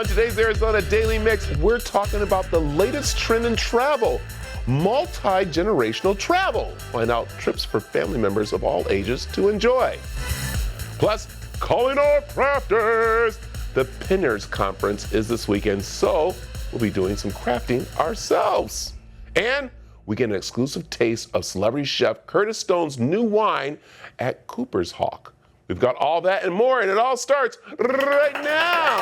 On today's Arizona Daily Mix, we're talking about the latest trend in travel, multi-generational travel. Find out trips for family members of all ages to enjoy. Plus, calling all crafters. The Pinners Conference is this weekend, so we'll be doing some crafting ourselves. And we get an exclusive taste of celebrity chef Curtis Stone's new wine at Cooper's Hawk. We've got all that and more, and it all starts right now.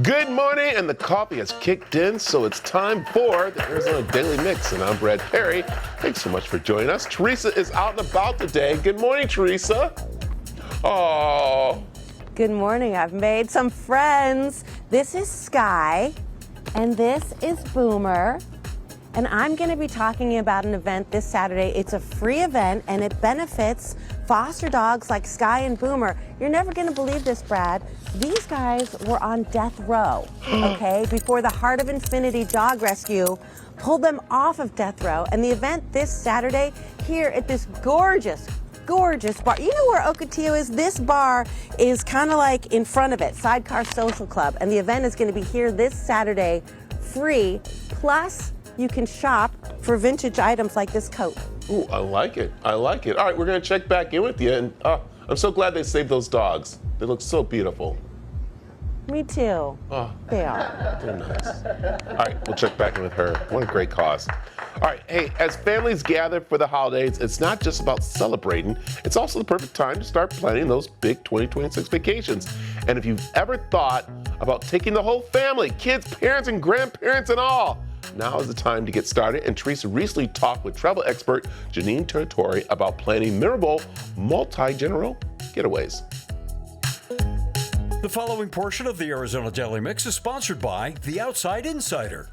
Good morning, and the coffee has kicked in, so it's time for the Arizona Daily Mix, and I'm Brad Perry. Thanks so much for joining us. Teresa is out and about today. Good morning, Teresa. Oh. Good morning. I've made some friends. This is Sky, and this is Boomer, and I'm going to be talking about an event this Saturday. It's a free event, and it benefits foster dogs like Sky and Boomer. You're never going to believe this, Brad. These guys were on death row, okay, before the Heart of Infinity Dog Rescue pulled them off of death row. And the event this Saturday here at this gorgeous bar. You know where Ocotillo is? This bar is kind of like in front of it, Sidecar Social Club. And the event is going to be here this Saturday, free. Plus, you can shop for vintage items like this coat. Ooh, I like it. I like it. All right, we're going to check back in with you. And I'm so glad they saved those dogs. They look so beautiful. Me too. Oh, they are. They're nice. All right, we'll check back in with her. What a great cause. All right, hey, as families gather for the holidays, it's not just about celebrating. It's also the perfect time to start planning those big 2026 vacations. And if you've ever thought about taking the whole family, kids, parents, and grandparents and all, now is the time to get started, and Teresa recently talked with travel expert Janine Territori about planning memorable multi-general getaways. The following portion of the Arizona Daily Mix is sponsored by The Outside Insider.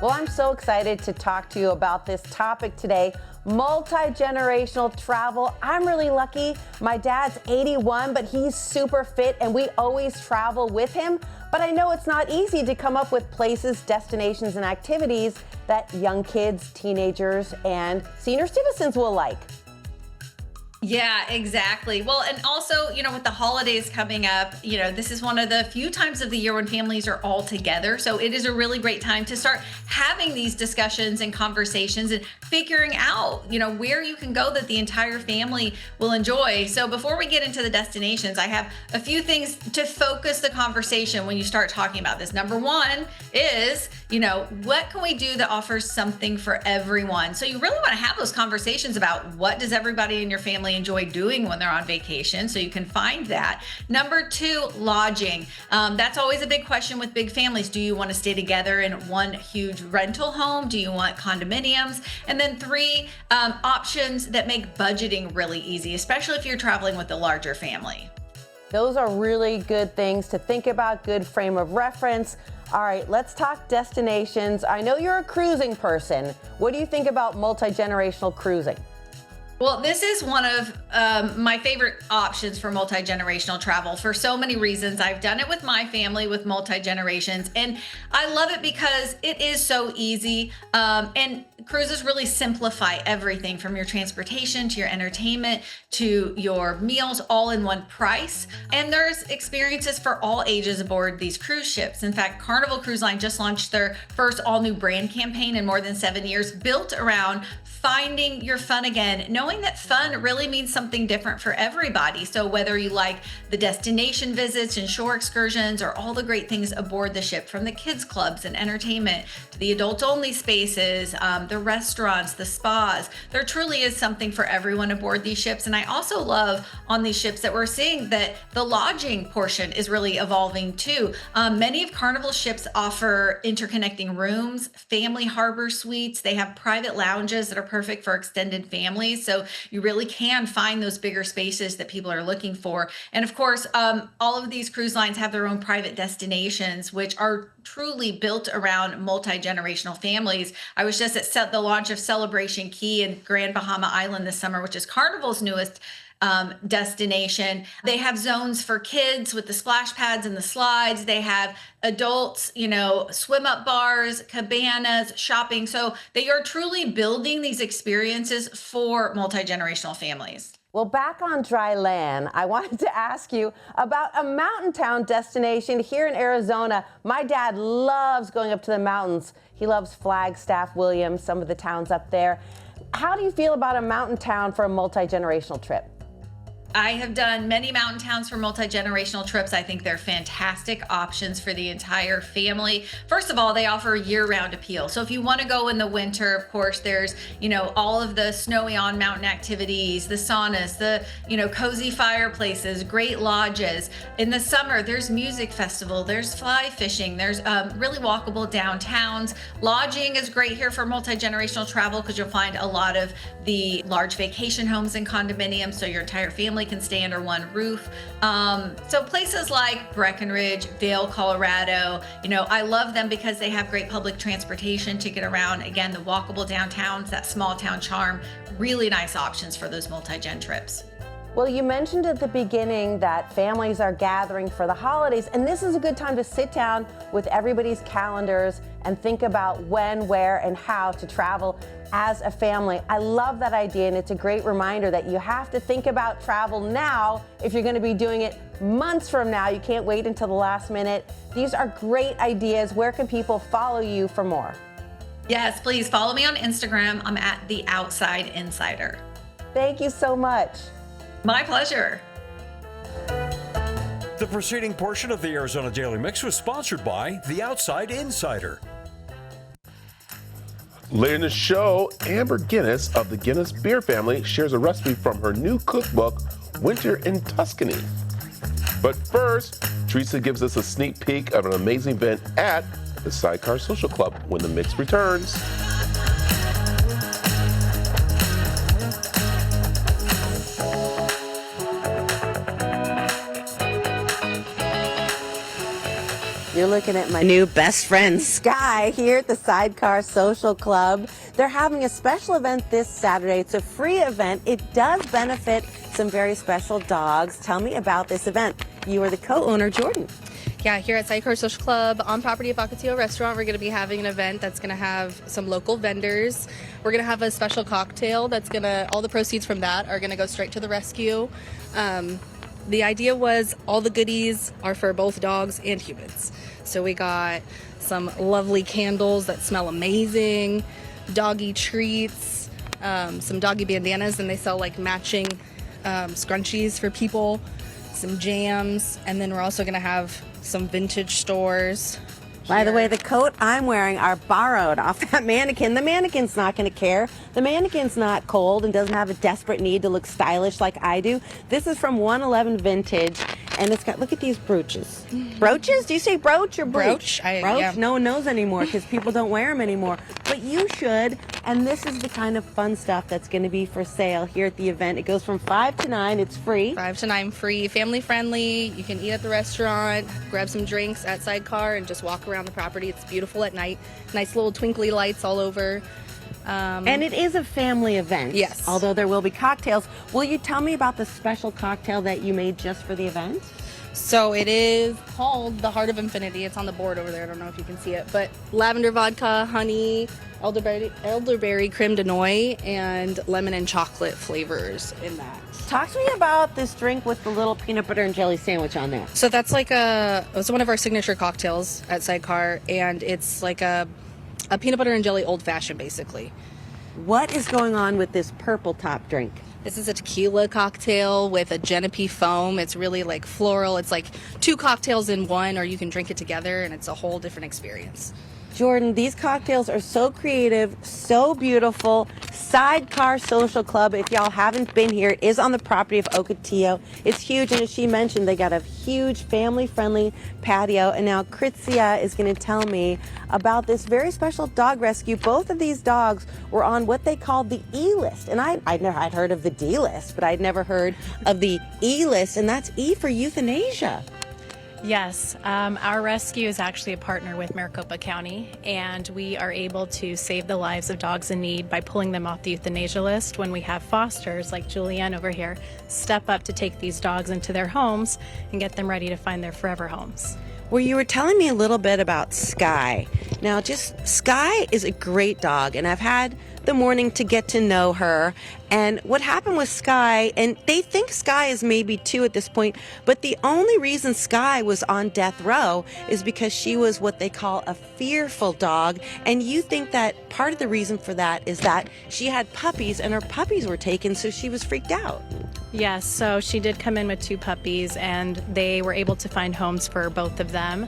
Well, I'm so excited to talk to you about this topic today, multi-generational travel. I'm really lucky. My dad's 81, but he's super fit, and we always travel with him. But I know it's not easy to come up with places, destinations, and activities that young kids, teenagers, and senior citizens will like. Yeah, exactly. Well, and also, with the holidays coming up, this is one of the few times of the year when families are all together. So it is a really great time to start having these discussions and conversations and figuring out, where you can go that the entire family will enjoy. So before we get into the destinations, I have a few things to focus the conversation when you start talking about this. Number one is, what can we do that offers something for everyone? So you really want to have those conversations about what does everybody in your family enjoy doing when they're on vacation, so you can find that. Number two, lodging. That's always a big question with big families. Do you want to stay together in one huge rental home? Do you want condominiums? And then three, options that make budgeting really easy, especially if you're traveling with a larger family. Those are really good things to think about, good frame of reference. All right, let's talk destinations. I know you're a cruising person. What do you think about multi-generational cruising? Well, this is one of my favorite options for multi-generational travel for so many reasons. I've done it with my family with multi-generations, and I love it because it is so easy. And cruises really simplify everything from your transportation to your entertainment to your meals, all in one price. And there's experiences for all ages aboard these cruise ships. In fact, Carnival Cruise Line just launched their first all-new brand campaign in more than 7 years, built around finding your fun again, knowing that fun really means something different for everybody. So whether you like the destination visits and shore excursions or all the great things aboard the ship, from the kids clubs and entertainment to the adults only spaces, the restaurants, the spas, there truly is something for everyone aboard these ships. And I also love on these ships that we're seeing that the lodging portion is really evolving too. Many of Carnival's ships offer interconnecting rooms, family harbor suites. They have private lounges that are perfect for extended families. So you really can find those bigger spaces that people are looking for. And of course, all of these cruise lines have their own private destinations, which are truly built around multi-generational families. I was just at the launch of Celebration Key in Grand Bahama Island this summer, which is Carnival's newest destination. They have zones for kids with the splash pads and the slides. They have adults, swim up bars, cabanas, shopping. So they are truly building these experiences for multi-generational families. Well, back on dry land, I wanted to ask you about a mountain town destination here in Arizona. My dad loves going up to the mountains. He loves Flagstaff, Williams, some of the towns up there. How do you feel about a mountain town for a multi-generational trip? I have done many mountain towns for multi-generational trips. I think they're fantastic options for the entire family. First of all, they offer year-round appeal. So if you want to go in the winter, of course, there's, all of the snowy on-mountain activities, the saunas, the, cozy fireplaces, great lodges. In the summer, there's music festival, there's fly fishing, there's really walkable downtowns. Lodging is great here for multi-generational travel because you'll find a lot of the large vacation homes and condominiums, so your entire family can stay under one roof. So places like Breckenridge, Vail, Colorado, I love them because they have great public transportation to get around. Again, the walkable downtowns, that small town charm, really nice options for those multi-gen trips. Well, you mentioned at the beginning that families are gathering for the holidays, and this is a good time to sit down with everybody's calendars and think about when, where, and how to travel as a family. I love that idea, and it's a great reminder that you have to think about travel now if you're going to be doing it months from now. You can't wait until the last minute. These are great ideas. Where can people follow you for more? Yes, please follow me on Instagram. I'm at The Outside Insider. Thank you so much. My pleasure. The preceding portion of the Arizona Daily Mix was sponsored by The Outside Insider. Later in the show, Amber Guinness of the Guinness beer family shares a recipe from her new cookbook, Winter in Tuscany. But first, Teresa gives us a sneak peek of an amazing event at the Sidecar Social Club when the mix returns. You're looking at my new best friend, Sky, here at the Sidecar Social Club. They're having a special event this Saturday. It's a free event. It does benefit some very special dogs. Tell me about this event. You are the co-owner, Jordan. Yeah, here at Sidecar Social Club on property of Ocotillo Restaurant, we're going to be having an event that's going to have some local vendors. We're going to have a special cocktail that's going to, all the proceeds from that are going to go straight to the rescue. The idea was all the goodies are for both dogs and humans. So we got some lovely candles that smell amazing, doggy treats, some doggy bandanas, and they sell like matching scrunchies for people, some jams, and then we're also going to have some vintage stores. By the way, the coat I'm wearing are borrowed off that mannequin. The mannequin's not going to care. The mannequin's not cold and doesn't have a desperate need to look stylish like I do. This is from 111 Vintage, and it's got, look at these brooches. Brooches? Do you say brooch or brooch? Brooch. Brooch? Yeah. No one knows anymore because people don't wear them anymore. But you should, and this is the kind of fun stuff that's going to be for sale here at the event. It goes from 5 to 9. It's free. 5 to 9 free, family friendly. You can eat at the restaurant, grab some drinks at Sidecar, and just walk around the property. It's beautiful at night. Nice little twinkly lights all over. And it is a family event. Yes. Although there will be cocktails. Will you tell me about the special cocktail that you made just for the event? So it is called the Heart of Infinity. It's on the board over there. I don't know if you can see it, but lavender vodka, honey, elderberry creme de noix, and lemon and chocolate flavors in that. Talk to me about this drink with the little peanut butter and jelly sandwich on there. So that's like it's one of our signature cocktails at Sidecar, and it's like a peanut butter and jelly old fashioned, basically. What is going on with this purple top drink? This is a tequila cocktail with a Genepi foam. It's really like floral. It's like 2 cocktails in one, or you can drink it together, and it's a whole different experience. Jordan, these cocktails are so creative, so beautiful. Sidecar Social Club, if y'all haven't been here, it is on the property of Ocotillo. It's huge, and as she mentioned, they got a huge family-friendly patio. And now Kritsia is going to tell me about this very special dog rescue. Both of these dogs were on what they called the E-list. And I'd heard of the D-list, but I'd never heard of the E-list, and that's E for euthanasia. Yes, our rescue is actually a partner with Maricopa County, and we are able to save the lives of dogs in need by pulling them off the euthanasia list when we have fosters like Julianne over here step up to take these dogs into their homes and get them ready to find their forever homes. Well, you were telling me a little bit about Sky. Now, Sky is a great dog, and I've had the morning to get to know her. And what happened with Sky, and they think Sky is maybe 2 at this point, but the only reason Sky was on death row is because she was what they call a fearful dog. And you think that part of the reason for that is that she had puppies and her puppies were taken, so she was freaked out. Yes, so she did come in with 2 puppies, and they were able to find homes for both of them.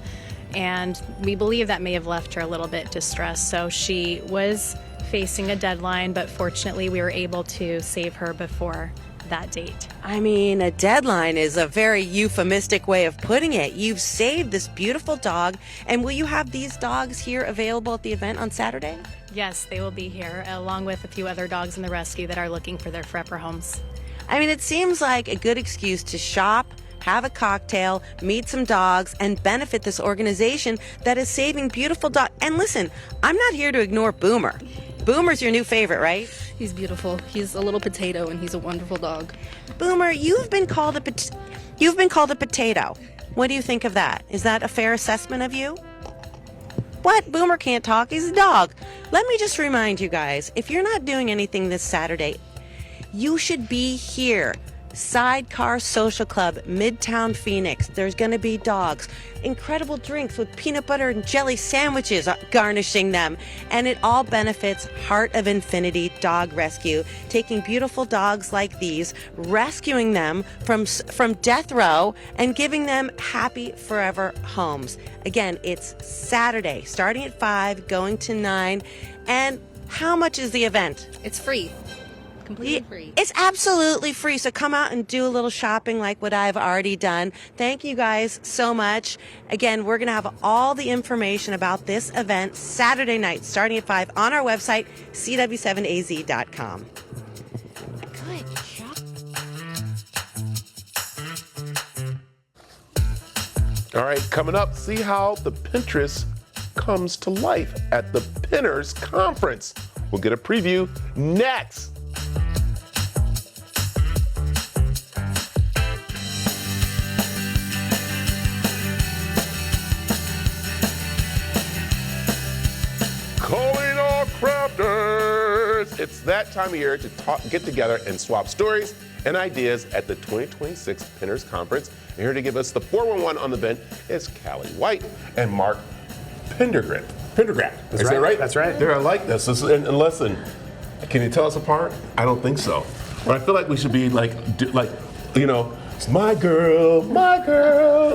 And we believe that may have left her a little bit distressed. So she was facing a deadline, but fortunately we were able to save her before that date. I mean, a deadline is a very euphemistic way of putting it. You've saved this beautiful dog, and will you have these dogs here available at the event on Saturday? Yes, they will be here, along with a few other dogs in the rescue that are looking for their forever homes. I mean, it seems like a good excuse to shop, have a cocktail, meet some dogs, and benefit this organization that is saving beautiful dogs. And listen, I'm not here to ignore Boomer. Boomer's your new favorite, right? He's beautiful. He's a little potato, and he's a wonderful dog. Boomer, you've been called a potato. What do you think of that? Is that a fair assessment of you? What? Boomer can't talk. He's a dog. Let me just remind you guys, if you're not doing anything this Saturday, you should be here. Sidecar Social Club, Midtown Phoenix. There's going to be dogs. Incredible drinks with peanut butter and jelly sandwiches garnishing them. And it all benefits Heart of Infinity Dog Rescue, taking beautiful dogs like these, rescuing them from death row, and giving them happy forever homes. Again, it's Saturday, starting at 5, going to 9. And how much is the event? It's free. Completely free. It's absolutely free. So come out and do a little shopping like what I've already done. Thank you guys so much. Again, we're going to have all the information about this event Saturday night starting at 5 on our website, cw7az.com. Good job. All right, coming up, see how the Pinterest comes to life at the Pinners Conference. We'll get a preview next. Calling all crafters! It's that time of year to get together and swap stories and ideas at the 2026 Pinners Conference. And here to give us the 411 on the event is Callie White and Mark Pendergraft. Is that right? That's right. There, I like this. And listen, can you tell us apart? I don't think so. But I feel like we should be it's my girl.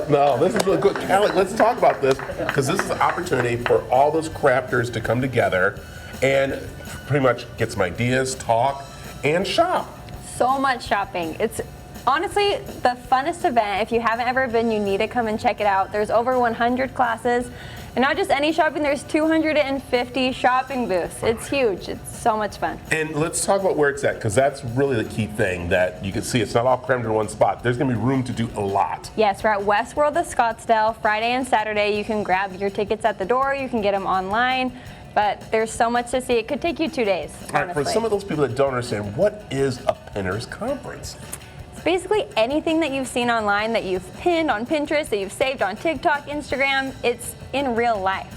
No, this is really good. Callie, let's talk about this, because this is an opportunity for all those crafters to come together and pretty much get some ideas, talk, and shop. So much shopping. It's honestly the funnest event. If you haven't ever been, you need to come and check it out. There's over 100 classes. And not just any shopping, there's 250 shopping booths. It's huge. It's so much fun. And let's talk about where it's at, because that's really the key thing that you can see. It's not all crammed in one spot. There's going to be room to do a lot. Yes, we're at Westworld of Scottsdale. Friday and Saturday, you can grab your tickets at the door. You can get them online. But there's so much to see. It could take you 2 days, honestly. All right, for some of those people that don't understand, what is a Pinners Conference? It's basically anything that you've seen online, that you've pinned on Pinterest, that you've saved on TikTok, Instagram. It's in real life.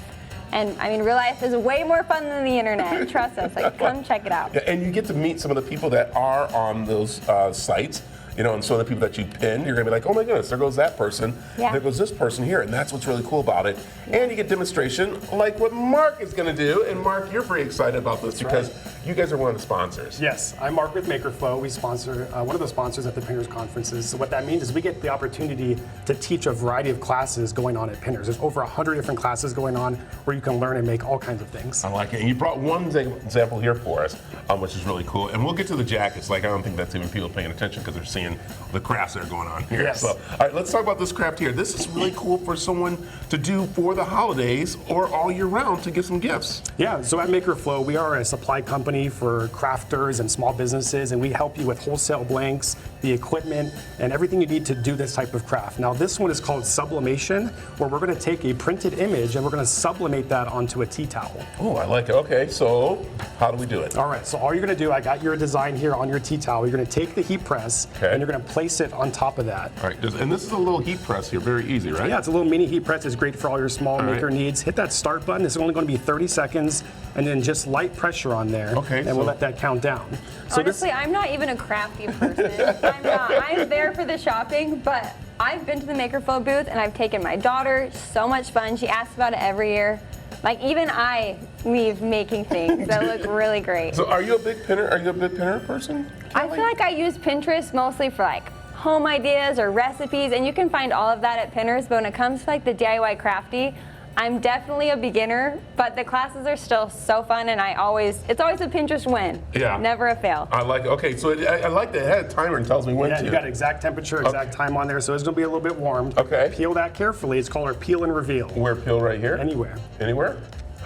And I mean, real life is way more fun than the internet. Trust us. Come check it out. Yeah, and you get to meet some of the people that are on those sites. And so the people that you pin, you're gonna be like, oh my goodness, there goes that person, there goes this person here, and that's what's really cool about it. Yeah. And you get demonstration like what Mark is gonna do, and Mark, you're pretty excited about this because you guys are one of the sponsors. Yes, I'm Mark with MakerFlow. We sponsor one of the sponsors at the Pinners Conferences. So what that means is we get the opportunity to teach a variety of classes going on at Pinners. There's over 100 different classes going on where you can learn and make all kinds of things. I like it. And you brought one example here for us, which is really cool. And we'll get to the jackets. I don't think that's even people paying attention because they're seeing seeing the crafts that are going on here. Yes. So, all right, let's talk about this craft here. This is really cool for someone to do for the holidays or all year round to give some gifts. Yeah, so at MakerFlow, we are a supply company for crafters and small businesses, and we help you with wholesale blanks, the equipment, and everything you need to do this type of craft. Now, this one is called sublimation, where we're going to take a printed image and we're going to sublimate that onto a tea towel. Oh, I like it. Okay, so how do we do it? All right, so all you're going to do, I got your design here on your tea towel. You're going to take the heat press and you're going to place it on top of that. All right, and this is a little heat press here, very easy, right? Yeah, it's a little mini heat press. It's great for all your small maker needs. Hit that start button. This is only going to be 30 seconds, and then just light pressure on there. Okay, and we'll let that count down. So honestly, I'm not even a crafty person. I'm not. I'm there for the shopping, but I've been to the MakerFlow booth and I've taken my daughter. So much fun. She asks about it every year. Like, even I leave making things that look really great. So are you a big pinner? Are you a big pinner person? I feel like I use Pinterest mostly for like home ideas or recipes, and you can find all of that at Pinners, but when it comes to like the DIY crafty, I'm definitely a beginner, but the classes are still so fun, and it's always a Pinterest win. Yeah. Never a fail. I like it. Okay, so I like that it had a timer and tells me when yeah, to. you got exact temperature, exact time on there, so it's going to be a little bit warmed. Okay. Peel that carefully. It's called our peel and reveal. Where peel right here? Anywhere. Anywhere?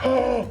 Oh,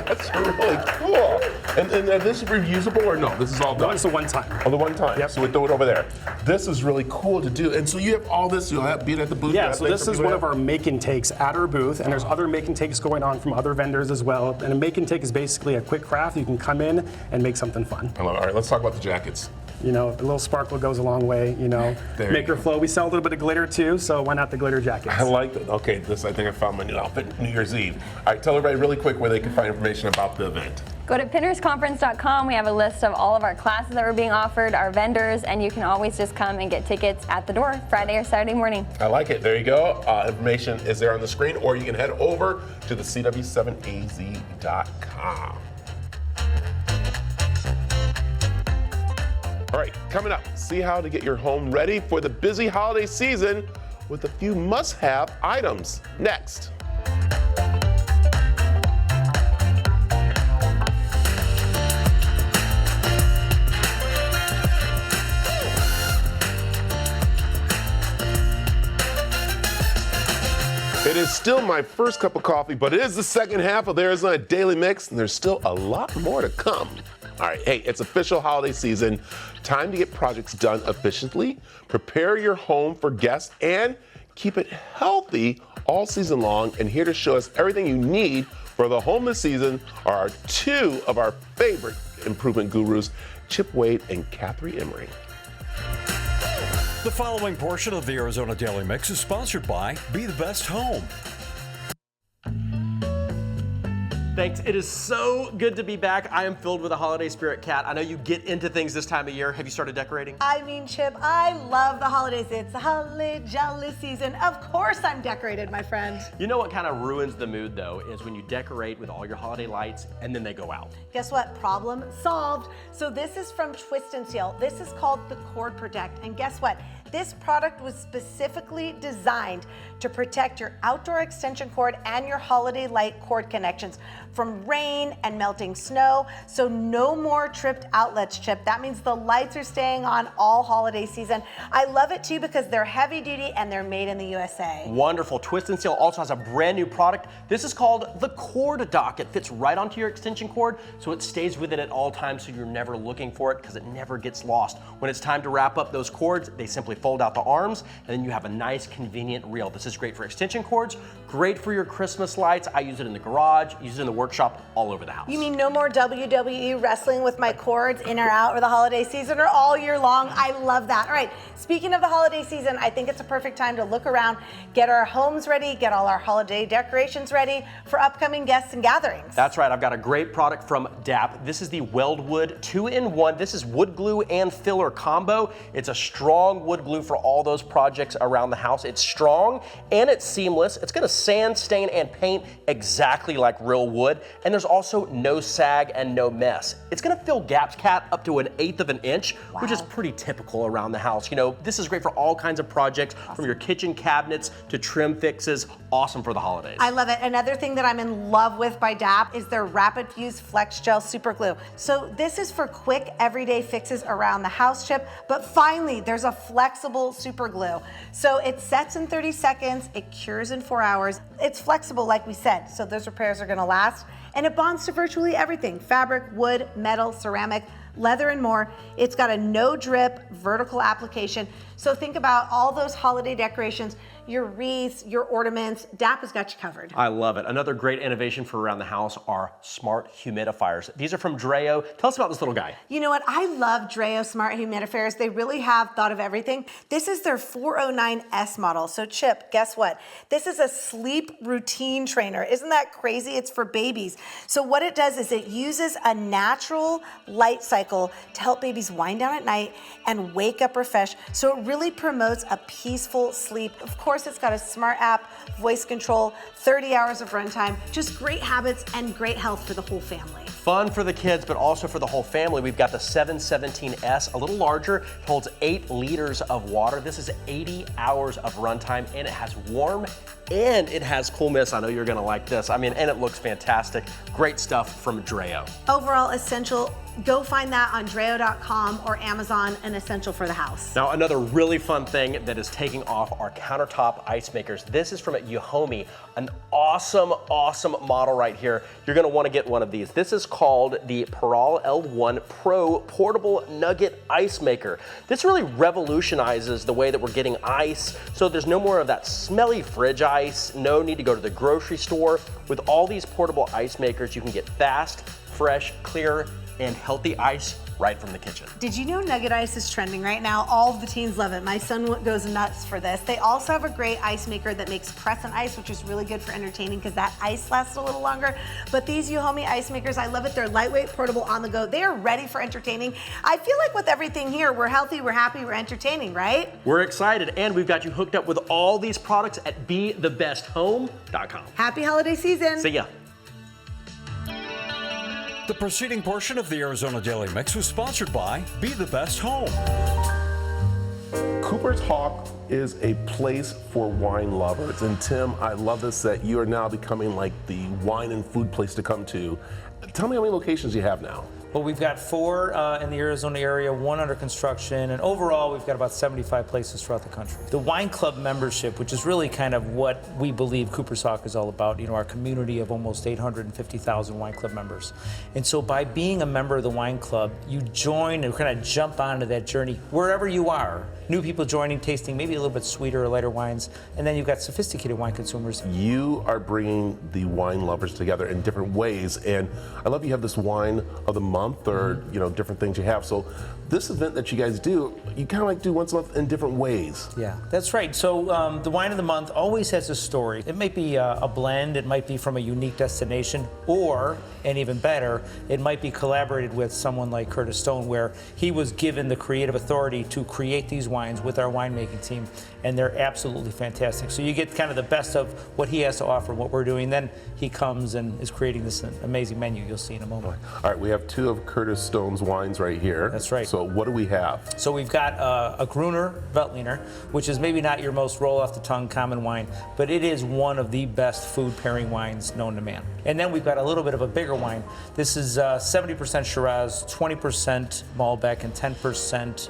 that's really cool. And this is reusable or no? This is all done? No, it's a one time. Oh, the one time. Yep. So we throw it over there. This is really cool to do. And so you have all this. You'll have be it at the booth. Yeah. So this is one of our make and takes at our booth, and there's other make and takes going on from other vendors as well. And a make and take is basically a quick craft. You can come in and make something fun. I love it. All right, let's talk about the jackets. You know, a little sparkle goes a long way. You know, MakerFlow. We sell a little bit of glitter too, so why not the glitter jackets? I like it. Okay, this I think I found my new outfit. New Year's Eve. All right, tell everybody really quick where they can find information about the event. Go to pinnersconference.com. We have a list of all of our classes that are being offered, our vendors, and you can always just come and get tickets at the door Friday or Saturday morning. I like it. There you go. Information is there on the screen, or you can head over to the cw7az.com. All right, coming up, see how to get your home ready for the busy holiday season with a few must-have items. Next. It is still my first cup of coffee, but it is the second half of the Arizona Daily Mix, and there's still a lot more to come. All right, hey, it's official holiday season. Time to get projects done efficiently, prepare your home for guests, and keep it healthy all season long. And here to show us everything you need for the home this season are two of our favorite improvement gurus, Chip Wade and Catherine Emery. The following portion of the Arizona Daily Mix is sponsored by Be the Best Home. Thanks. It is so good to be back. I am filled with a holiday spirit, Kat. I know you get into things this time of year. Have you started decorating? I mean, Chip, I love the holidays. It's the holly jolly season. Of course I'm decorated, my friend. You know what kind of ruins the mood, though, is when you decorate with all your holiday lights and then they go out. Guess what? Problem solved. So this is from Twist and Seal. This is called the Cord Protect. And guess what? This product was specifically designed to protect your outdoor extension cord and your holiday light cord connections from rain and melting snow. So no more tripped outlets, Chip. That means the lights are staying on all holiday season. I love it too because they're heavy duty and they're made in the USA. Wonderful. Twist and Seal also has a brand new product. This is called the Cord Dock. It fits right onto your extension cord, so it stays with it at all times, so you're never looking for it because it never gets lost. When it's time to wrap up those cords, they simply fold out the arms, and then you have a nice, convenient reel. This is great for extension cords, great for your Christmas lights. I use it in the garage, use it in the workshop, all over the house. You mean no more WWE wrestling with my cords in or out for the holiday season or all year long? I love that. All right, speaking of the holiday season, I think it's a perfect time to look around, get our homes ready, get all our holiday decorations ready for upcoming guests and gatherings. That's right, I've got a great product from DAP. This is the Weldwood 2-in-1. This is wood glue and filler combo. It's a strong wood glue glue for all those projects around the house. It's strong and it's seamless. It's gonna sand, stain, and paint exactly like real wood. And there's also no sag and no mess. It's gonna fill gaps, Kat, up to 1/8 of an inch, which is pretty typical around the house. You know, this is great for all kinds of projects, from your kitchen cabinets to trim fixes. Awesome for the holidays. I love it. Another thing that I'm in love with by DAP is their Rapid Fuse Flex Gel Super Glue. So this is for quick, everyday fixes around the house, Chip, but finally, there's a flexible super glue. So it sets in 30 seconds, it cures in 4 hours. It's flexible, like we said, so those repairs are gonna last. And it bonds to virtually everything: fabric, wood, metal, ceramic, leather, and more. It's got a no drip vertical application. So think about all those holiday decorations, your wreaths, your ornaments. DAP has got you covered. I love it. Another great innovation for around the house are smart humidifiers. These are from Dreo. Tell us about this little guy. You know what? I love Dreo smart humidifiers. They really have thought of everything. This is their 409S model. So Chip, guess what? This is a sleep routine trainer. Isn't that crazy? It's for babies. So what it does is it uses a natural light cycle to help babies wind down at night and wake up refreshed. So it really promotes a peaceful sleep. Of course, it's got a smart app, voice control, 30 hours of runtime, just great habits and great health for the whole family. Fun for the kids, but also for the whole family. We've got the 717S, a little larger. It holds 8 liters of water. This is 80 hours of runtime, and it has warm and it has coolness. I know you're gonna like this. I mean, and it looks fantastic. Great stuff from Dreo. Overall essential. Go find that on Dreo.com or Amazon, an essential for the house. Now, another really fun thing that is taking off are countertop ice makers. This is from Yohomi, an awesome, awesome model right here. You're gonna wanna get one of these. This is called the Peral L1 Pro Portable Nugget Ice Maker. This really revolutionizes the way that we're getting ice, so there's no more of that smelly fridge ice, no need to go to the grocery store. With all these portable ice makers, you can get fast, fresh, clear, and healthy ice right from the kitchen. Did you know Nugget Ice is trending right now? All of the teens love it. My son goes nuts for this. They also have a great ice maker that makes crescent ice, which is really good for entertaining because that ice lasts a little longer. But these Yohomi ice makers, I love it. They're lightweight, portable, on the go. They are ready for entertaining. I feel like with everything here, we're healthy, we're happy, we're entertaining, right? We're excited, and we've got you hooked up with all these products at BeTheBestHome.com. Happy holiday season. See ya. The preceding portion of the Arizona Daily Mix was sponsored by Be the Best Home. Cooper's Hawk is a place for wine lovers. And Tim, I love this that you are now becoming like the wine and food place to come to. Tell me how many locations you have now. Well, we've got 4 in the Arizona area, 1 under construction, and overall we've got about 75 places throughout the country. The wine club membership, which is really kind of what we believe Cooper's Hawk is all about, you know, our community of almost 850,000 wine club members. And so by being a member of the wine club, you join and kind of jump onto that journey wherever you are. New people joining, tasting maybe a little bit sweeter or lighter wines, and then you've got sophisticated wine consumers. You are bringing the wine lovers together in different ways, and I love you have this wine of the month, or you know, different things you have. So this event that you guys do, you kind of like do once a month in different ways. Yeah, that's right. So the wine of the month always has a story. It might be a blend, it might be from a unique destination, or, and even better, it might be collaborated with someone like Curtis Stone, where he was given the creative authority to create these wines with our winemaking team, and they're absolutely fantastic. So you get kind of the best of what he has to offer, what we're doing. Then he comes and is creating this amazing menu you'll see in a moment. All right, we have 2 of Curtis Stone's wines right here. That's right. So what do we have? So we've got a Gruner Veltliner, which is maybe not your most roll off the tongue common wine, but it is one of the best food pairing wines known to man. And then we've got a little bit of a bigger wine. This is 70% Shiraz, 20% Malbec, and 10%,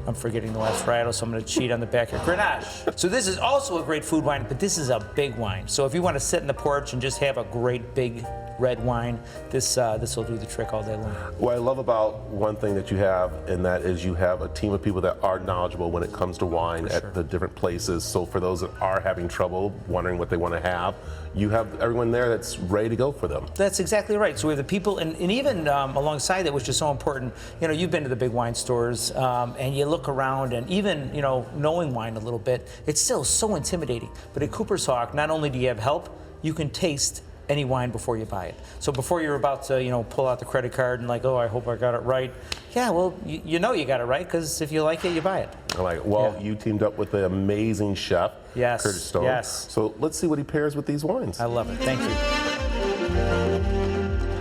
I'm forgetting the last varietal, so I'm going to cheat on the back here. Grenache. So this is also a great food wine, but this is a big wine. So if you want to sit in the porch and just have a great big red wine, this will do the trick all day long. What I love about one thing that you have, and that is you have a team of people that are knowledgeable when it comes to wine at the different places. So for those that are having trouble wondering what they want to have, you have everyone there that's ready to go for them. That's exactly right. So we have the people, and even alongside that, which is so important, you know, you've been to the big wine stores, and you look around, and even, you know, knowing wine a little bit, it's still so intimidating. But at Cooper's Hawk, not only do you have help, you can taste any wine before you buy it. So before you're about to, pull out the credit card and like, oh, I hope I got it right. Yeah, well, you know you got it right because if you like it, you buy it. I like it. Well, you teamed up with the amazing chef, Curtis Stone. Yes. So let's see what he pairs with these wines. I love it. Thank you.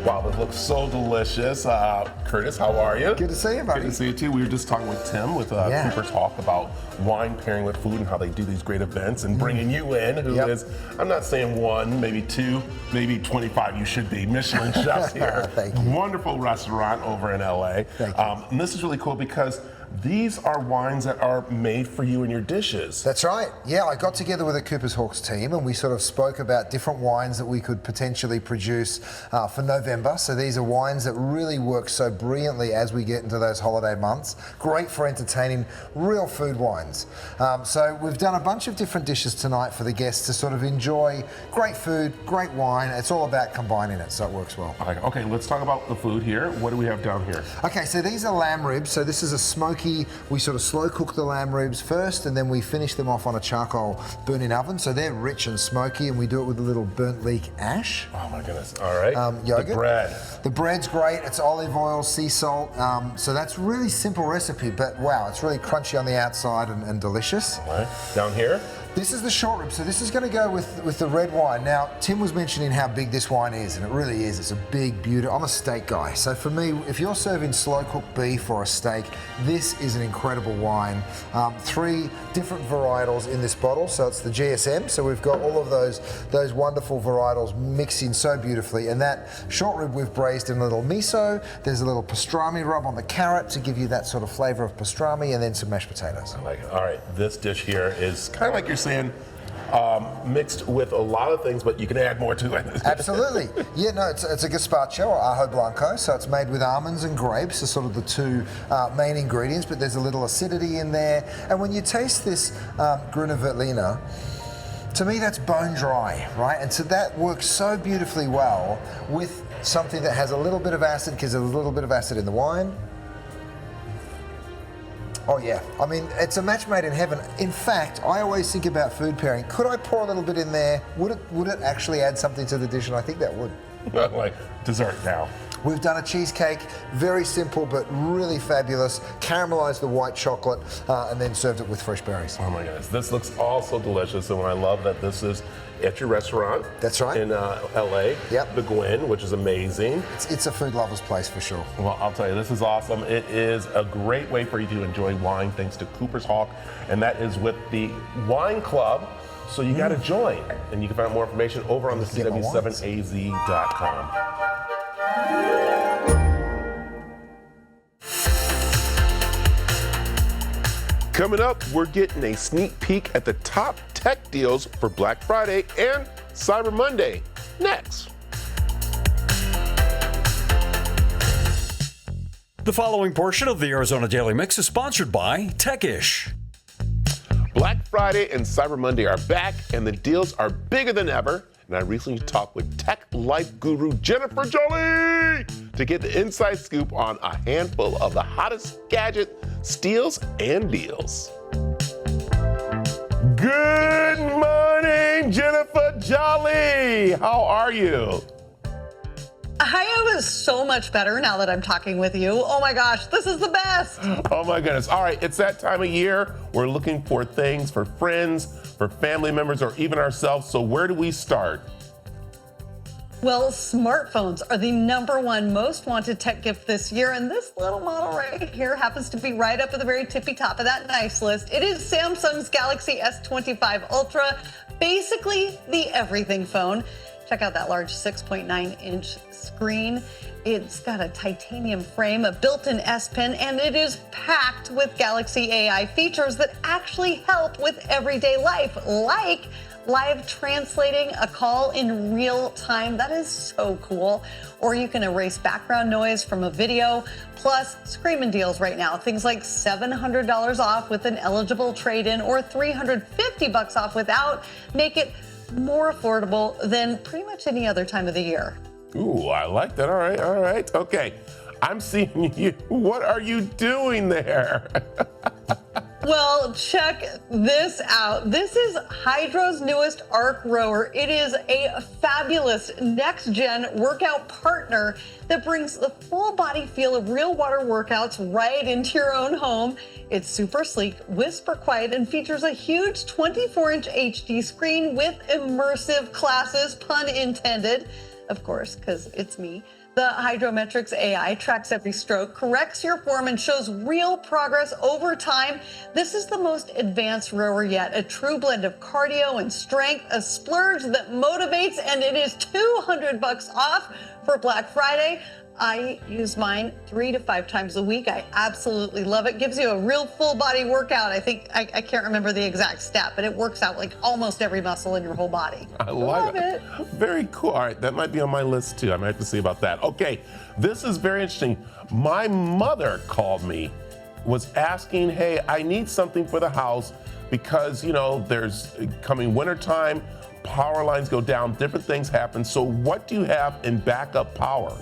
Wow, this looks so delicious. Curtis, how are you? Good to see you, buddy. Good to see you too. We were just talking with Tim with Cooper's Hawk about wine pairing with food and how they do these great events and bringing you in, who is, I'm not saying one, maybe two, maybe 25 you should be, Michelin chefs here. Thank you. Wonderful restaurant over in LA. Thank you. And this is really cool because these are wines that are made for you and your dishes. That's right. Yeah, I got together with the Cooper's Hawks team and we sort of spoke about different wines that we could potentially produce for November. So these are wines that really work so brilliantly as we get into those holiday months. Great for entertaining, real food wines. So we've done a bunch of different dishes tonight for the guests to sort of enjoy great food, great wine. It's all about combining it, so it works well. Okay, let's talk about the food here. What do we have down here? Okay, so these are lamb ribs. So this is a smoky. We sort of slow cook the lamb ribs first and then we finish them off on a charcoal burning oven. So they're rich and smoky and we do it with a little burnt leek ash. Oh my goodness, all right. Yogurt. The bread. The bread's great. It's olive oil, sea salt. So that's really simple recipe, but wow, it's really crunchy on the outside and delicious. All right, down here? This is the short rib, so this is going to go with the red wine. Now, Tim was mentioning how big this wine is, and it really is. It's a big, beautiful. I'm a steak guy, so for me, if you're serving slow-cooked beef or a steak, this is an incredible wine. 3 different varietals in this bottle, so it's the GSM. So we've got all of those wonderful varietals mixing so beautifully, and that short rib we've braised in a little miso. There's a little pastrami rub on the carrot to give you that sort of flavor of pastrami, and then some mashed potatoes. I like it. All right, this dish here is kind of like you're saying, mixed with a lot of things, but you can add more to it. Absolutely. Yeah, no, it's a gazpacho or ajo blanco, so it's made with almonds and grapes are sort of the 2 main ingredients, but there's a little acidity in there. And when you taste this Grüne Veltliner, to me that's bone dry, right? And so that works so beautifully well with something that has a little bit of acid, because there's a little bit of acid in the wine. Oh yeah, I mean, it's a match made in heaven. In fact, I always think about food pairing. Could I pour a little bit in there? Would it actually add something to the dish? And I think that would. Like dessert now. We've done a cheesecake, very simple but really fabulous. Caramelized the white chocolate and then served it with fresh berries. Oh my goodness, this looks also delicious, and I love that this is at your restaurant. That's right. In LA. Yep. The Gwen, which is amazing. It's a food lover's place for sure. Well, I'll tell you, this is awesome. It is a great way for you to enjoy wine thanks to Cooper's Hawk, and that is with the Wine Club. So you got to join, and you can find more information over on the CW7AZ.com. Coming up, we're getting a sneak peek at the top tech deals for Black Friday and Cyber Monday. Next. The following portion of the Arizona Daily Mix is sponsored by Techish. Black Friday and Cyber Monday are back, and the deals are bigger than ever. And I recently talked with tech life guru Jennifer Jolie to get the inside scoop on a handful of the hottest gadget steals and deals. Good morning, Jennifer Jolie. How are you? I am so much better now that I'm talking with you. Oh my gosh, this is the best. Oh my goodness. All right, it's that time of year. We're looking for things for friends, for family members, or even ourselves. So where do we start? Well, smartphones are the #1 most wanted tech gift this year, and this little model right here happens to be right up at the very tippy top of that nice list. It is Samsung's Galaxy S25 Ultra, basically the everything phone. Check out that large 6.9-inch screen. It's got a titanium frame, a built-in S Pen, and it is packed with Galaxy AI features that actually help with everyday life, like live translating a call in real time. That is so cool. Or you can erase background noise from a video. Plus, screaming deals right now. Things like $700 off with an eligible trade-in or $350 off without. Make it more affordable than pretty much any other time of the year. Ooh, I like that. All right. Okay. I'm seeing you. What are you doing there? Well, check this out. This is Hydro's newest arc rower. It is a fabulous next-gen workout partner that brings the full body feel of real water workouts right into your own home. It's super sleek, whisper quiet, and features a huge 24-inch HD screen with immersive classes, pun intended, of course, because it's me. The Hydrometrics AI tracks every stroke, corrects your form, and shows real progress over time. This is the most advanced rower yet, a true blend of cardio and strength, a splurge that motivates, and it is $200 off for Black Friday. I use mine 3 to 5 times a week. I absolutely love it. Gives you a real full body workout. I think, I can't remember the exact stat, but it works out like almost every muscle in your whole body. I love it. Very cool. All right, that might be on my list too. I might have to see about that. Okay, this is very interesting. My mother called me, was asking, hey, I need something for the house because, you know, there's coming wintertime, power lines go down, different things happen. So what do you have in backup power?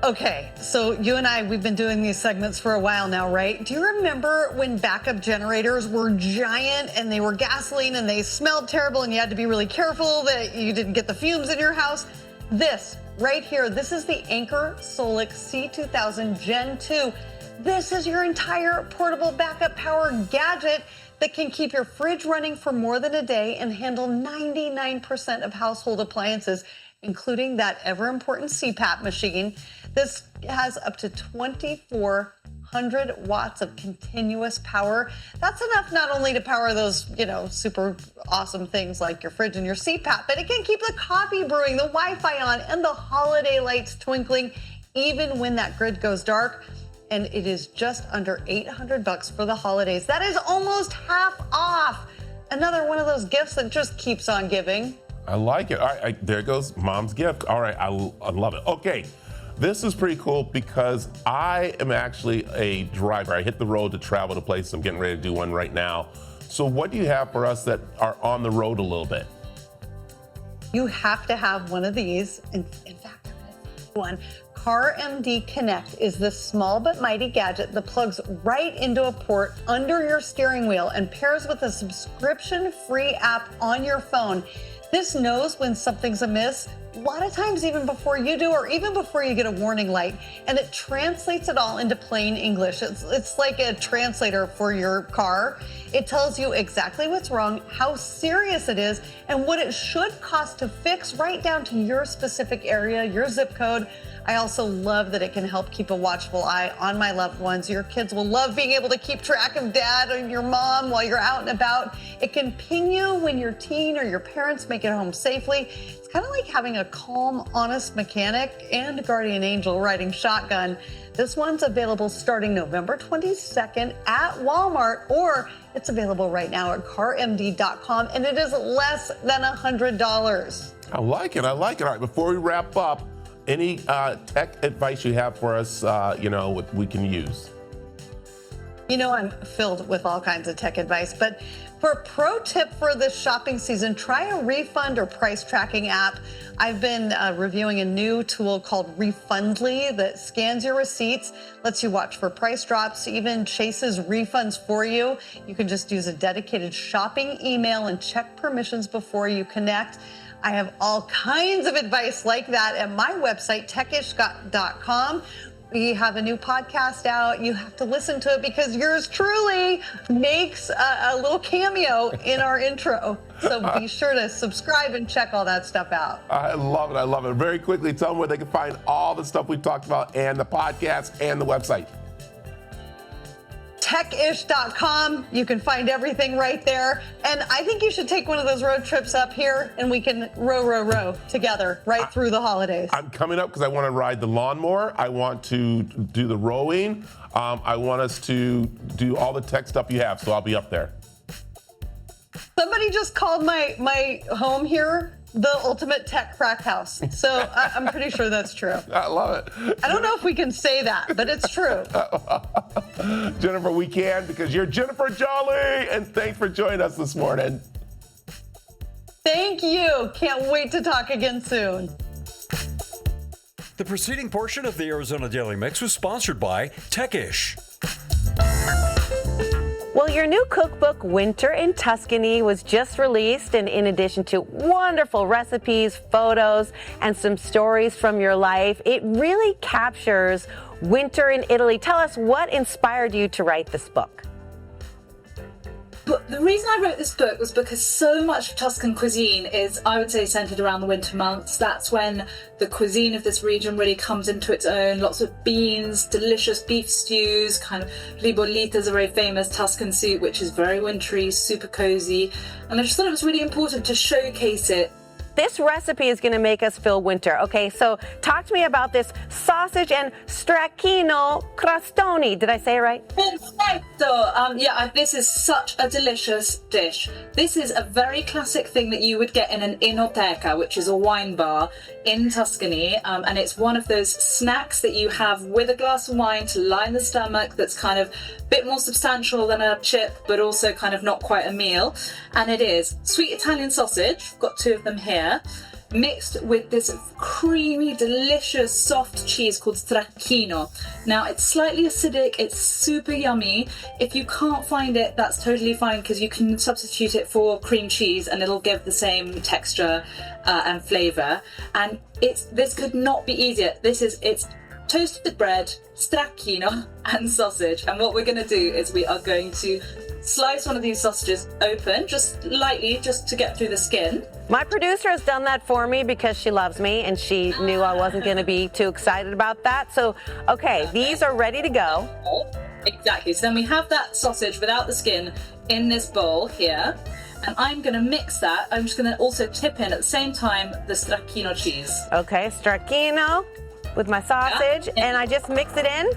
Okay, so you and I, we've been doing these segments for a while now, right? Do you remember when backup generators were giant and they were gasoline and they smelled terrible and you had to be really careful that you didn't get the fumes in your house? This right here, this is the Anker Solic C2000 Gen 2. This is your entire portable backup power gadget that can keep your fridge running for more than a day and handle 99% of household appliances, including that ever-important CPAP machine. This has up to 2,400 watts of continuous power. That's enough not only to power those, you know, super awesome things like your fridge and your CPAP, but it can keep the coffee brewing, the Wi-Fi on, and the holiday lights twinkling, even when that grid goes dark. And it is just under $800 for the holidays. That is almost half off. Another one of those gifts that just keeps on giving. I like it. All right, there goes mom's gift. All right, I love it. Okay, this is pretty cool because I am actually a driver. I hit the road to travel to places. I'm getting ready to do one right now. So what do you have for us that are on the road a little bit? You have to have one of these. In fact, one. Car MD Connect is this small but mighty gadget that plugs right into a port under your steering wheel and pairs with a subscription-free app on your phone. This knows when something's amiss, a lot of times even before you do or even before you get a warning light, and it translates it all into plain English. It's like a translator for your car. It tells you exactly what's wrong, how serious it is, and what it should cost to fix right down to your specific area, your zip code. I also love that it can help keep a watchful eye on my loved ones. Your kids will love being able to keep track of dad or your mom while you're out and about. It can ping you when your teen or your parents make it home safely. It's kind of like having a calm, honest mechanic and guardian angel riding shotgun. This one's available starting November 22nd at Walmart, or it's available right now at carmd.com, and it is less than $100. I like it. I like it. All right, before we wrap up, any tech advice you have for us, we can use? You know, I'm filled with all kinds of tech advice, but for a pro tip for this shopping season, try a refund or price tracking app. I've been reviewing a new tool called Refundly that scans your receipts, lets you watch for price drops, even chases refunds for you. You can just use a dedicated shopping email and check permissions before you connect. I have all kinds of advice like that at my website, techish.com. We have a new podcast out. You have to listen to it because yours truly makes a little cameo in our intro. So be sure to subscribe and check all that stuff out. I love it. I love it. Very quickly, tell them where they can find all the stuff we talked about and the podcast and the website. Techish.com. You can find everything right there. And I think you should take one of those road trips up here and we can row together right through the holidays. I'm coming up because I want to ride the lawnmower. I want to do the rowing. I want us to do all the tech stuff you have, so I'll be up there. Somebody just called my home here the ultimate tech crack house. So I'm pretty sure that's true. I love it. I don't know if we can say that, but it's true. Jennifer, we can because you're Jennifer Jolly, and thanks for joining us this morning. Thank you. Can't wait to talk again soon. The preceding portion of the Arizona Daily Mix was sponsored by Techish. Well, your new cookbook, Winter in Tuscany, was just released, and in addition to wonderful recipes, photos, and some stories from your life, it really captures winter in Italy. Tell us what inspired you to write this book. But the reason I wrote this book was because so much of Tuscan cuisine is, I would say, centered around the winter months. That's when the cuisine of this region really comes into its own. Lots of beans, delicious beef stews, kind of ribollita is a very famous Tuscan soup, which is very wintry, super cozy. And I just thought it was really important to showcase it. This recipe is going to make us feel winter. Okay, so talk to me about this sausage and stracchino crostoni. Did I say it right? Perfecto. This is such a delicious dish. This is a very classic thing that you would get in an enoteca, which is a wine bar in Tuscany. And it's one of those snacks that you have with a glass of wine to line the stomach, that's kind of a bit more substantial than a chip, but also kind of not quite a meal. And it is sweet Italian sausage. I've got two of them here, mixed with this creamy, delicious, soft cheese called stracchino. Now, it's slightly acidic, it's super yummy. If you can't find it, that's totally fine, because you can substitute it for cream cheese and it'll give the same texture and flavour. And this could not be easier. It's toasted bread, stracchino, and sausage. And what we're going to do is we are going to slice one of these sausages open, just lightly, just to get through the skin. My producer has done that for me because she loves me and she knew I wasn't going to be too excited about that. So, okay, these are ready to go. Exactly. So then we have that sausage without the skin in this bowl here. And I'm going to mix that. I'm just going to also tip in at the same time the stracchino cheese. Okay, stracchino with my sausage, and I just mix it in.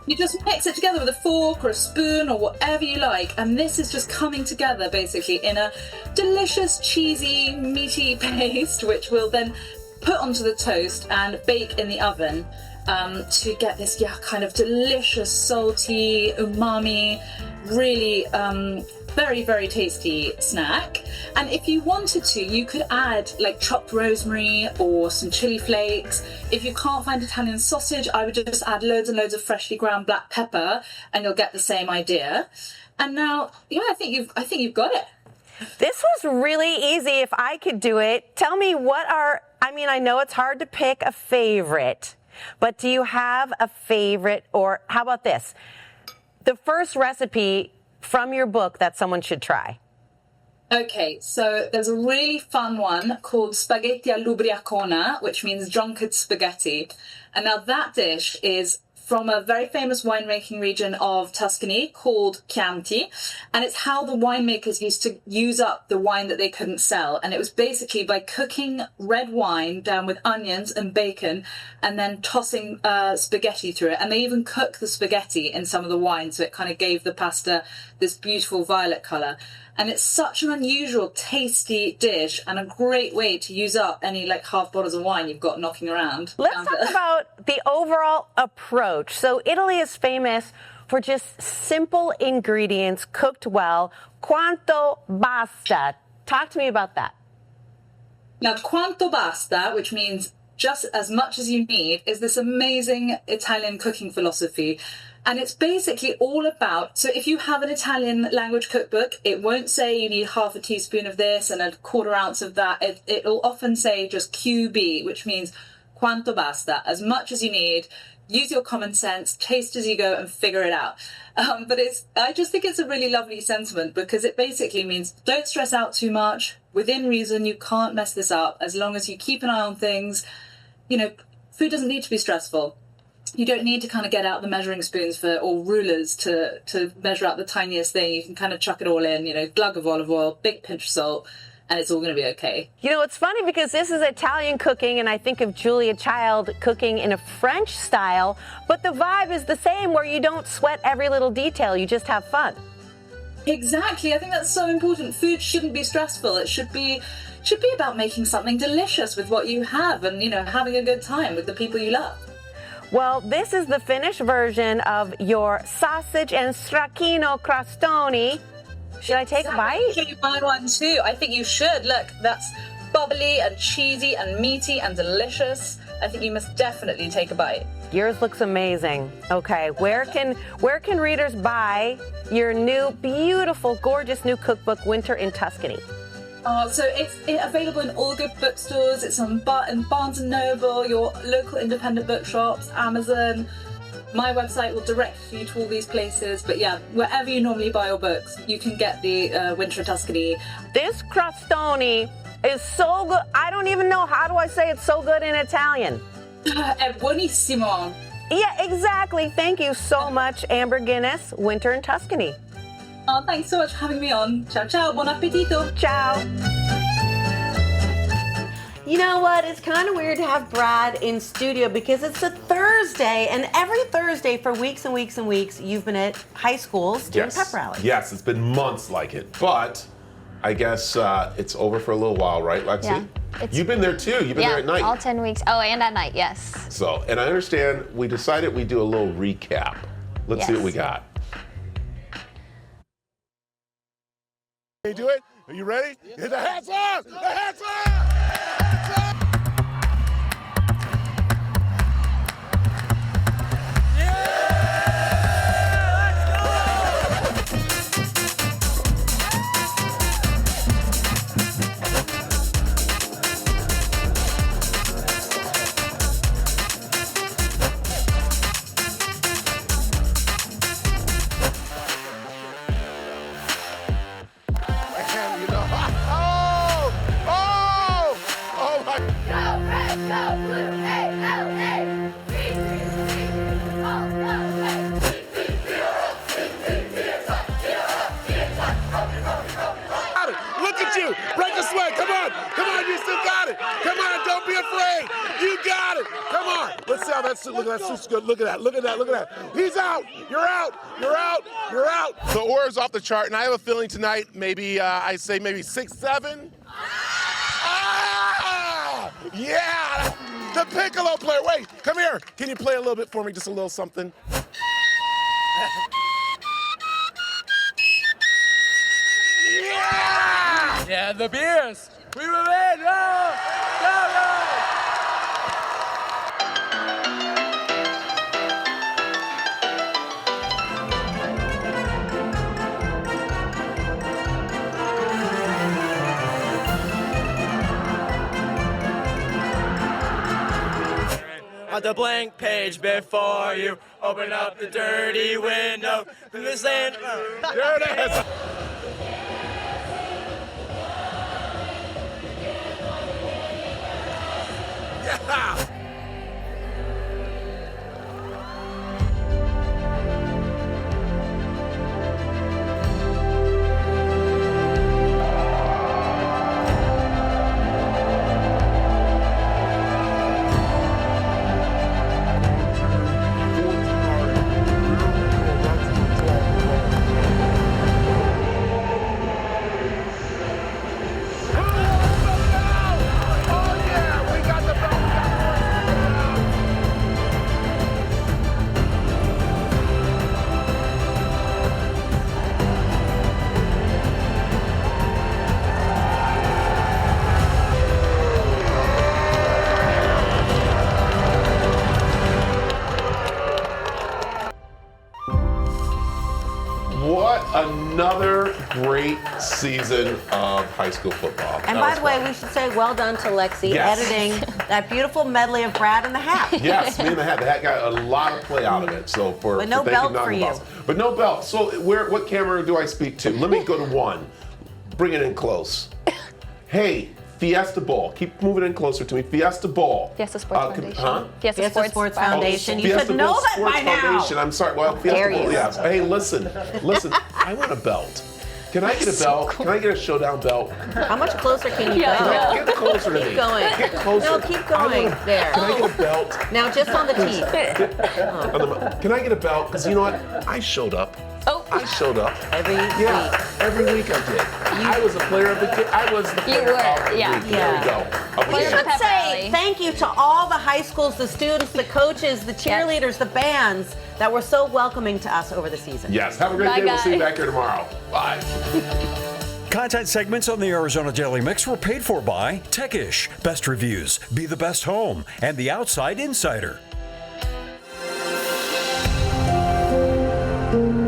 You just mix it together with a fork or a spoon or whatever you like, and this is just coming together basically in a delicious, cheesy, meaty paste, which we'll then put onto the toast and bake in the oven to get this kind of delicious, salty, umami, really very, very tasty snack. And if you wanted to, you could add like chopped rosemary or some chili flakes. If you can't find Italian sausage, I would just add loads and loads of freshly ground black pepper, and you'll get the same idea. And now, I think you've got it. This was really easy. If I could do it, tell me I know it's hard to pick a favorite, but do you have a favorite? Or how about this? The first recipe from your book that someone should try. Okay, so there's a really fun one called spaghetti all'ubriacona, which means drunkard spaghetti. And now that dish is from a very famous winemaking region of Tuscany called Chianti. And it's how the winemakers used to use up the wine that they couldn't sell. And it was basically by cooking red wine down with onions and bacon and then tossing spaghetti through it. And they even cook the spaghetti in some of the wine, so it kind of gave the pasta this beautiful violet colour. And it's such an unusual, tasty dish and a great way to use up any half bottles of wine you've got knocking around. Let's talk about the overall approach. So Italy is famous for just simple ingredients cooked well. Quanto basta? Talk to me about that. Now, quanto basta, which means just as much as you need, is this amazing Italian cooking philosophy. And it's basically all about, so if you have an Italian language cookbook, it won't say you need half a teaspoon of this and a quarter ounce of that. It'll often say just QB, which means quanto basta, as much as you need. Use your common sense, taste as you go, and figure it out. But I just think it's a really lovely sentiment, because it basically means don't stress out too much. Within reason, you can't mess this up as long as you keep an eye on things. Food doesn't need to be stressful. You don't need to kind of get out the measuring spoons or rulers to measure out the tiniest thing. You can kind of chuck it all in, glug of olive oil, big pinch of salt, and it's all going to be okay. It's funny because this is Italian cooking, and I think of Julia Child cooking in a French style, but the vibe is the same, where you don't sweat every little detail, you just have fun. Exactly. I think that's so important. Food shouldn't be stressful. It should be about making something delicious with what you have and, having a good time with the people you love. Well, this is the finished version of your sausage and stracchino crostoni. Should I take a bite? Should you buy one too? I think you should. Look, that's bubbly and cheesy and meaty and delicious. I think you must definitely take a bite. Yours looks amazing. Okay, where can readers buy your new, beautiful, gorgeous new cookbook, Winter in Tuscany? So it's available in all good bookstores. It's on Barnes & Noble, your local independent bookshops, Amazon. My website will direct you to all these places. But yeah, wherever you normally buy your books, you can get the Winter in Tuscany. This crostoni is so good. I don't even know, how do I say it's so good in Italian? È buonissimo. Yeah, exactly. Thank you so much, Amber Guinness, Winter in Tuscany. Oh, thanks so much for having me on. Ciao, ciao. Buon appetito. Ciao. You know what? It's kind of weird to have Brad in studio because it's a Thursday, and every Thursday for weeks and weeks and weeks, you've been at high schools doing pep rallies. Yes, it's been months like it, but I guess it's over for a little while, right, Lexi? Yeah. You've been there too. You've been there at night. All 10 weeks. Oh, and at night, yes. So, and I understand we decided we'd do a little recap. Let's see what we got. Can you do it? Are you ready? Yeah. The hats on! The hats on! Hats on! Look at you! Break a sweat! Come on! Come on! You still got it! Come on! Don't be afraid! You got it! Come on! Let's see how that suit. Look at that suit's good. Look at that! Look at that! Look at that! He's out! You're out! You're out! You're out! The aura's off the chart, and I have a feeling tonight, maybe I say maybe 6-7. Ah! Yeah! The piccolo player. Wait, come here. Can you play a little bit for me? Just a little something. Yeah! Yeah, the Bears. We will win. Go! Go, go! On the blank page before you, open up the dirty window. This ain't. There it is. Yeah. What another great season of high school football. And by the way, we should say well done to Lexi editing that beautiful medley of Brad and the Hat. Yes, me and the Hat. The Hat got a lot of play out of it. So but no belt for you. But no belt. So what camera do I speak to? Let me go to one. Bring it in close. Hey, Fiesta Bowl. Keep moving in closer to me. Fiesta Bowl. Fiesta Sports Foundation. Huh? Fiesta Sports Foundation. You Fiesta should know Bowl that Sports by now. Foundation. I'm sorry. Well, Fiesta Bowl. Yeah. Hey, listen. I want a belt. Can I get a belt? Can I get a showdown belt? How much closer can you go? Get closer to me. Keep going. Get closer. No, keep going. There. Can I get a belt? Now just on the teeth. Can I get a belt? Because you know what? I showed up. I showed up. Every week. Every week I did. I was a player of the game. I was the player of the week. There we go. We should say thank you to all the high schools, the students, the coaches, the cheerleaders, the bands that were so welcoming to us over the season. Yes. Have a great day. We'll see you back here tomorrow. Bye. Content segments on the Arizona Daily Mix were paid for by Techish, Best Reviews, Be the Best Home, and The Outside Insider. Bye.